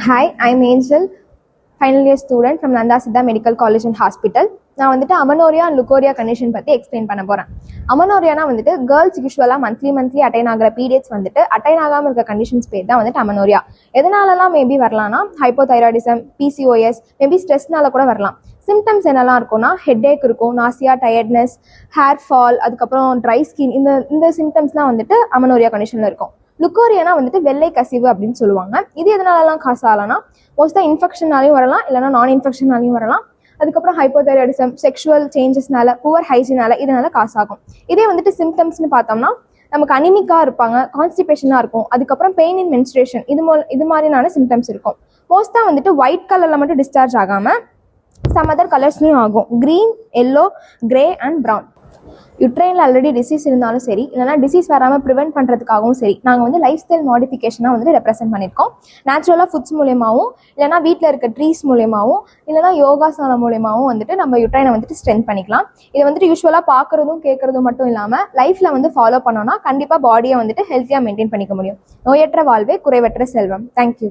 Hi, I'm Angel, final year student from Nanda Siddha Medical College and Hospital. நான் வந்துட்டு அமனோரியா and லுக்கோரியா condition பற்றி explain பண்ண போகிறேன். அமனோரியானா வந்துட்டு கேர்ள்ஸ் யூஸ்வலாக மந்த்லி அட்டைன் ஆகிற பீரியட்ஸ் வந்துட்டு அட்டைன் ஆகாமல் இருக்க கண்டிஷன்ஸ் பேர் தான் வந்துட்டு அமனோரியா. எதனாலலாம் மேபி வரலாம்னா ஹைப்போதைராய்டிசம், பிசிஓஎஸ், மேபி ஸ்ட்ரெஸ்னால கூட வரலாம். சிம்டம்ஸ் என்னெல்லாம் இருக்கும்னா ஹெட்ஏக் இருக்கும், நாசியா, டயர்ட்னஸ், ஹேர் ஃபால், அதுக்கப்புறம் ட்ரை ஸ்கின், இந்த சிம்டம்ஸ்லாம் வந்துட்டு அமனோரியா கண்டிஷனில் இருக்கும். லுக்கோரியானா வந்துட்டு வெள்ளை கசிவு அப்படின்னு சொல்லுவாங்க. இது எதனாலலாம் காசு ஆகலாம்னா மோஸ்ட்டாக இன்ஃபெக்ஷனாலையும் வரலாம், இல்லைனா நான் இன்ஃபெக்ஷனாலையும் வரலாம். அதுக்கப்புறம் ஹைப்போதைராய்டிசம், செக்ஷுவல் சேஞ்சஸ்னால, புவர் ஹைஜீனால இதனால காசாகும். இதே வந்துட்டு சிம்டம்ஸ்னு பார்த்தோம்னா நமக்கு அனிமிக்காக இருப்பாங்க, கான்ஸ்டிபேஷனாக இருக்கும், அதுக்கப்புறம் பெயின் இன் மென்ஸ்ட்ரேஷன், இது மாதிரியான சிம்டம்ஸ் இருக்கும். மோஸ்ட்டாக வந்துட்டு ஒயிட் கலரில் மட்டும் டிஸ்சார்ஜ் ஆகாமல் சம் அதர் கலர்ஸ்லையும் ஆகும். Green, yellow, grey and brown. யுட்ரைனில் ஆல்ரெடி டிசீஸ் இருந்தாலும் சரி, இல்லைனா டிசீஸ் வராமல் ப்ரிவென்ட் பண்ணுறதுக்காகவும் சரி, நாங்கள் வந்து லைஃப் ஸ்டைல் மாடிஃபிகேஷனாக வந்துட்டு ரெப்ரசென்ட் பண்ணியிருக்கோம். நேச்சுரலாக ஃபுட்ஸ் மூலியமாகவும், இல்லைனா வீட்டில் இருக்க ட்ரீஸ் மூலியமாகவும், இல்லைனா யோகாசனம் மூலியமாகவும் வந்துட்டு நம்ம யுட்ரைனை வந்துட்டு ஸ்ட்ரென்த் பண்ணிக்கலாம். இதை வந்துட்டு யூஸ்வலாக பார்க்குறதும் கேட்குறதும் மட்டும் இல்லாமல் லைஃப்பில் வந்து ஃபாலோ பண்ணோன்னா கண்டிப்பாக பாடியை வந்துட்டு ஹெல்த்தியாக மெயின்டைன் பண்ணிக்க முடியும். நோயற்ற வாழ்வே குறைவற்ற செல்வம். தேங்க்யூ.